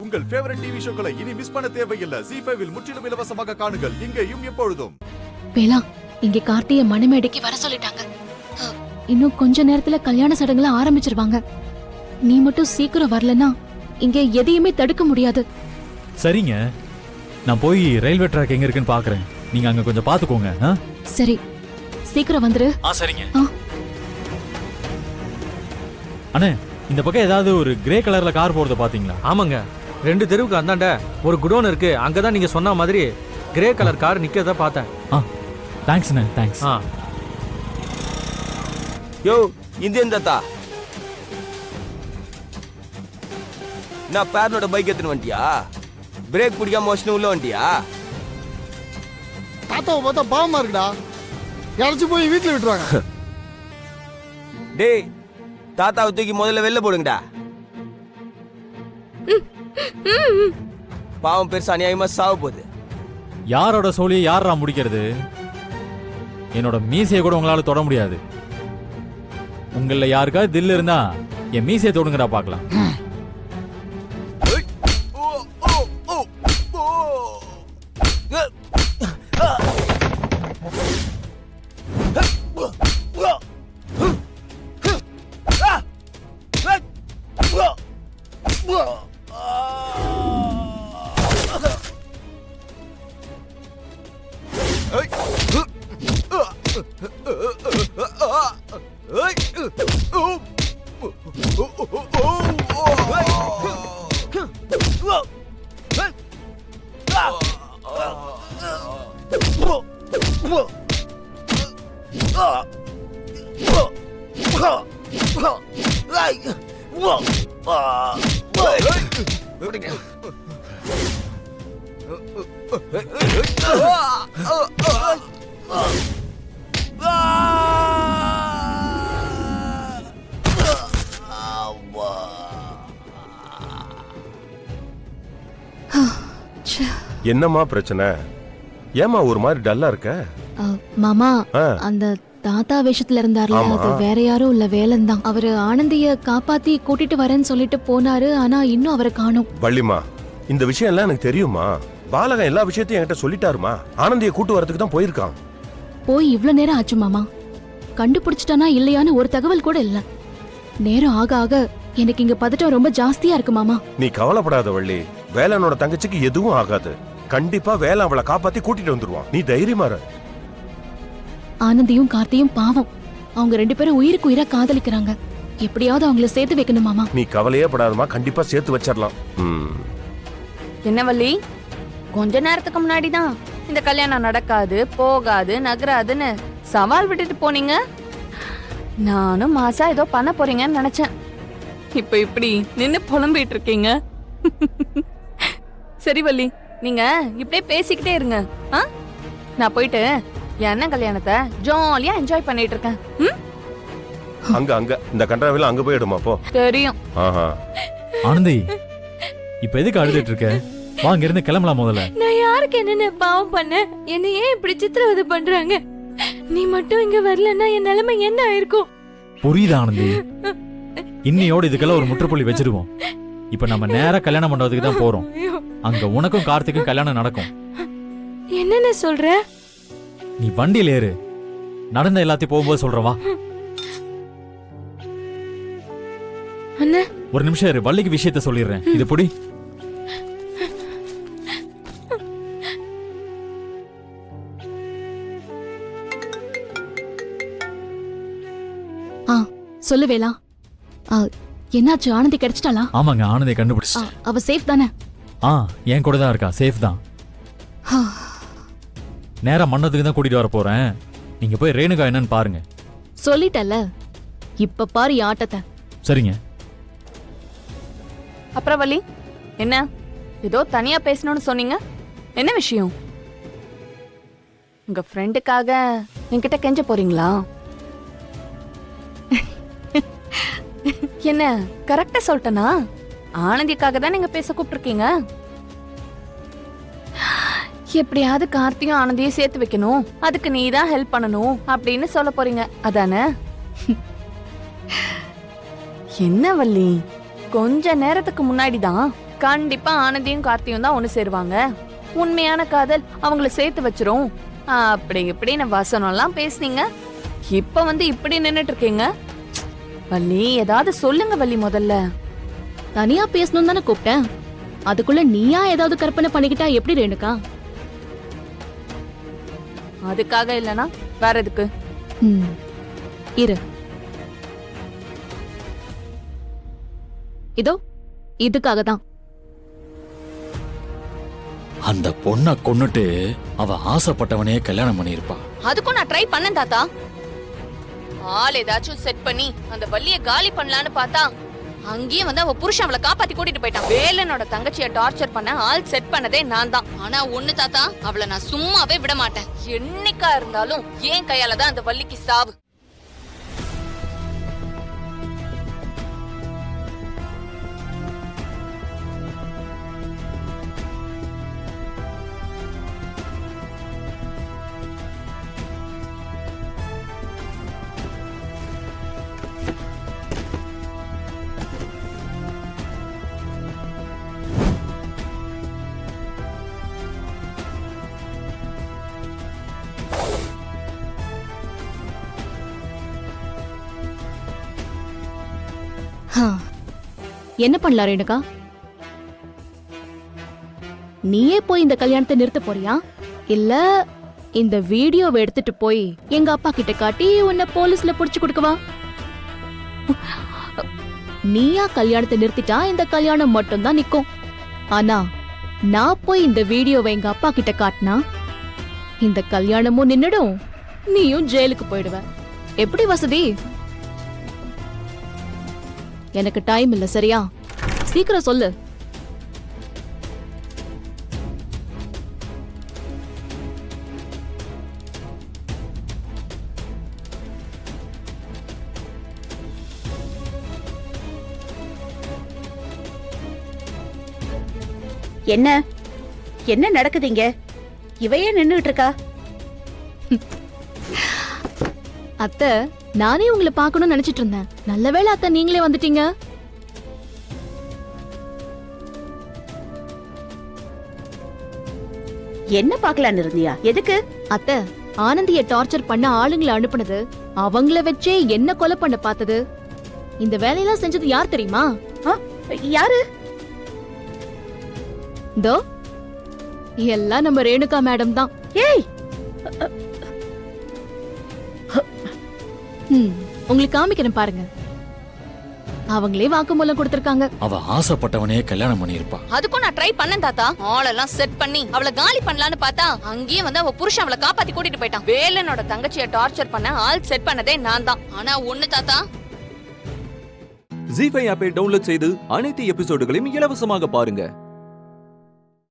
உங்கள் favourite TV ஷோக்களை இனி miss பண்ண தேவையில்லை. ZEE5 இல் முற்றிலும் இலவசமாக காணுங்கள். இங்கேயும் எப்பொழுதும். வேலா, இங்க கார்த்திய மணமேடைக்கு வர சொல்லிட்டாங்க. இன்னும் கொஞ்ச நேரத்துல கல்யாண சடங்குல ஆரம்பிச்சிருவாங்க. நீ மட்டும் சீக்கிரம் வரலனா இங்க எதையுமே தடுக்க முடியாது. சரிங்க, நான் போய் ரயில்வே ட்ராக் எங்க இருக்குன்னு பாக்குறேன். நீங்க அங்க கொஞ்சம் பாத்துக்கோங்க. சரி, சீக்கிரம் வந்துரு. சரிங்க. அண்ணே, இந்த பக்கம் ஏதாவது ஒரு கிரே கலர்ல கார் போறத பாத்தீங்களா? ஆமாங்க, 2 தெருவுக்கு அந்தாண்ட ஒரு குடோன் இருக்கு. அங்கதான் நீங்க சொன்ன மாதிரி கிரே கலர் கார் நிக்கிறத பார்த்தேன். தேங்க்ஸ் அண்ணே, தேங்க்ஸ். யோ, இந்தியன் தாத்தா, நான் பேரனோட பைக் எடுத்துன்னு வந்துட்டியா? பிரேக் பிடிக்காம வச்சுன்னு உள்ள வந்துட்டியா? தாத்தாவை பார்த்தா பாவமா இருக்குடா. இறச்சி போய் வீட்டுல விட்டுருவாங்க. டேய், தாத்தாவை தூக்கி முதல்ல வெளில போடுங்கடா. பாவம் பெருசா அநியாயமா சாவ போகுது. யாரோட சோழியை யாரா முடிக்கிறது? என்னோட மீசையை கூட உங்களால தொட முடியாது. உங்கள யாருக்காவது தில் இருந்தா என் மீசையை தொடுங்கடா பாக்கலாம். என்னம்மா பிரச்சனை? ஏமா ஒரு மாதிரி டல்லா இருக்க? மாமா, அந்த தாத்தா வேஷத்துல இருந்தார்ல, அது வேற யாரும் இல்ல, வேலன் தான். அவரு ஆனந்திய காப்பாத்தி கூட்டிட்டு வரேன்னு சொல்லிட்டு போனாரு. ஆனா இன்னும் அவரை காணோம். வள்ளிமா, இந்த விஷயம் எல்லாம் எனக்கு தெரியுமா? பாலகன் எல்லா விஷயத்தையும் என்கிட்ட சொல்லிட்டாருமா. ஆனந்திய கூட்டு வரதுக்கு தான் போயிருக்கான். போய் இவ்ளோ நேரம் ஆச்சு மாமா. கண்டுபிடிச்சிட்டானா இல்லையான்னு ஒரு தகவல் கூட இல்ல. நேரம் ஆக ஆக எனக்கு இங்க பதட்டம் ரொம்ப ஜாஸ்தியா இருக்கு மாமா. நீ கவலைப்படாத வள்ளி, வேலனோட தங்கச்சிக்கு எதுவும் ஆகாது. கண்டிப்பா வேலை அவளை காப்பாத்தி கூட்டிட்டு வந்துருவான். நீ தைரியமா இரு. ஆனந்தியும் கார்த்தியும் பாவம், அவங்க 2 பேரும் உயிருக்கு உயிரா காதலிக்கிறாங்க. எப்படியாவது அவங்கள சேர்த்து வைக்கணும் மாமா. நீ கவலையே படாதமா, கண்டிப்பா சேர்த்து வச்சிடலாம். என்ன வள்ளி, கொஞ்ச நேரத்துக்கு முன்னாடி தான் இந்த கல்யாணம் நடக்காது, போகாது, நகராதுன்னு சவால் விட்டுட்டு போனீங்க. நானும் மாசா ஏதோ பண்ண போறீங்கன்னு நினைச்சேன். இப்ப இப்படி நின்னு புலம்பிட்டு இருக்கீங்க. சரி வள்ளி, நீங்க இப்படியே பேசிக்கிட்டே இருங்க. நான் போயிட்டு என்ன கல்யாணத்தை ஜாலியா என்ஜாய் பண்ணிட்டு இருக்கேன். அங்க அங்க இந்த கன்றாவில அங்க போயிடுமா போ. தெரியும். ஆனந்தி, இப்ப எதுக்கு அழுதுட்டு இருக்க? வாங்க இருந்து கிளம்பலாம் முதல்ல. நான் யாருக்கு என்னென்ன பாவம் பண்ண? என்ன ஏன் இப்படி சித்திரவதை பண்றாங்க? நீ மட்டும் இங்க வரலன்னா என் நிலைமை என்ன ஆயிருக்கும்? புரியுது ஆனந்தி, இன்னையோட இதுக்கெல்லாம் ஒரு முற்றுப்புள்ளி வச்சிருவோம். இப்ப நம்ம நேரா கல்யாண மண்டபத்துக்கு தான் போறோம். அங்க உனக்கும் கார்த்திக்கும் கல்யாணம் நடக்கும். என்னென்ன சொல்ற? நீ வண்டியில ஏறு, நடந்த எல்லாத்தையும் போகும்போது சொல்றவா. அண்ணா, ஒரு நிமிஷம் இரு, வள்ளிக்கு விஷயத்த சொல்லிடுறேன். இது புடி. சொல்லு வேலா, என்னாச்சு? ஆனந்தி கிடைச்சிட்டாளா? ஆமாங்க, ஆனந்தி கண்டுபிடிச்சு. அவ சேஃப் தானே? என் கூட தான் இருக்கா, சேஃப் தான். நேரா மண்டபத்துக்கு தான் கூட்டிட்டு வர போறேன். நீங்க போய் ரேணுகா என்னன்னு பாருங்க. சொல்லிட்டல, இப்ப பாரு ஆட்டத்தை. சரிங்க. அப்புறம் வள்ளி, என்ன ஏதோ தனியா பேசணும்னு சொன்னீங்க? என்ன விஷயம்? உங்க ஃப்ரெண்டுக்காக என்கிட்ட கெஞ்ச போறீங்களா? என்ன கரெக்டா சொல்லிட்டனா? ஆனந்திக்காக தான் நீங்க பேச கூப்பிட்டுருக்கீங்க. எப்படியாவது கார்த்தியும் ஆனந்தியை சேர்த்து வைக்கணும், அதுக்கு நீ தான் ஹெல்ப் பண்ணணும் அப்படின்னு சொல்ல போறீங்க, அதானே? என்ன வள்ளி, கொஞ்ச நேரத்துக்கு முன்னாடி தான் கண்டிப்பா ஆனந்தியும் கார்த்தியும் தான் ஒண்ணு சேருவாங்க. உண்மையான காதல் அவங்கள சேர்த்து வச்சிரும். அப்படி இப்படின்னு வசனம் எல்லாம் பேசுனீங்க. இப்ப வந்து இப்படி நின்னுட்டு இருக்கீங்க. வள்ளி, ஏதாவது சொல்லுங்க வள்ளி. முதல்ல தனியா பேசணும் தானே கூப்பிட்டேன். அதுக்குள்ள நீயா ஏதாவது கற்பனை பண்ணிக்கிட்டா எப்படி ரேணுகா? அதுக்காக இல்லனா வேற எதுக்கு? இரு, இதோ இதுக்காக தான். அந்த பொண்ணை கொன்னுட்டு அவ ஆசைப்பட்டவனே கல்யாணம் பண்ணியிருப்பா. அதுக்கும் நான் ட்ரை பண்ணேன் தாத்தா. ஆள் ஏதாச்சும் செட் பண்ணி அந்த வள்ளிய காலி பண்ணலான்னு பார்த்தா அங்கேயே வந்து அவ புருஷன் அவளை காப்பாத்தி கூட்டிட்டு போயிட்டான். வேலனோட தங்கச்சிய டார்ச்சர் பண்ண ஆள் செட் பண்ணதே நான் தான். ஆனா ஒண்ணு தாத்தா, அவளை நான் சும்மாவே விட மாட்டேன். என்னைக்கா இருந்தாலும் ஏன் கையால தான் அந்த வள்ளிக்கு சாவு. என்ன பண்ணலாம் ரேணுகா? நீயே போய் இந்த கல்யாணத்தை நிறுத்த போறியா, இல்ல இந்த வீடியோவை எடுத்துட்டு போய் எங்க அப்பா கிட்ட காட்டி உன்னை போலீஸ்ல புடிச்சு கொடுக்கவா? நீயா கல்யாணத்தை நிறுத்திட்டா இந்த கல்யாணம் மட்டும் தான் நிக்கும். ஆனா நான் போய் இந்த வீடியோவை எங்க அப்பா கிட்ட காட்டினா இந்த கல்யாணமும் நின்னுடும், நீயும் ஜெயிலுக்கு போயிடுவ. எப்படி வசதி? எனக்கு டைம் இல்ல, சரியா? சீக்கிரம் சொல்லு. என்ன என்ன நடக்குதுங்க? இவையே நின்னுட்டு இருக்கா? அத்தை, நானே உங்களை பார்க்கணும்னு நினைச்சிட்டு இருந்தேன். நல்ல வேளை அத்தை, நீங்களே வந்துட்டீங்க. என்ன பார்க்கலான்னு இருந்தியா? எதுக்கு? அத்தை, ஆனந்திய டார்ச்சர் பண்ண ஆளுங்களை அனுப்புனது, அவங்கள வச்சே என்ன கொலை பண்ண பார்த்தது, இந்த வேலையெல்லாம் செஞ்சது யார் தெரியுமா? யாரு? தோ எல்லாம் நம்ம ரேணுகா மேடம் தான். ஏய், உங்களுக்கு காமிக்கிறேன் பாருங்க. அவங்களே வாக்குமூலம் கொடுத்திருக்காங்க. அவ ஆசைப்பட்டவனே கல்யாணம் பண்ணியிருப்பா. அதுக்கும் நான் ட்ரை பண்ணேன் தாத்தா. ஆளெல்லாம் செட் பண்ணி அவளை காலி பண்ணலான்னு பார்த்தா அங்கேயே வந்து அவ புருஷன் அவளை காப்பாத்தி கூட்டிட்டு போயிட்டான். வேலனோட தங்கச்சிய டார்ச்சர் பண்ண ஆள் செட் பண்ணதே நான் தான். ஆனா ஒண்ணு தாத்தா, ஜீ5 ஆப்பை டவுன்லோட் செய்து அனைத்து எபிசோடுகளையும் இலவசமாக பாருங்க.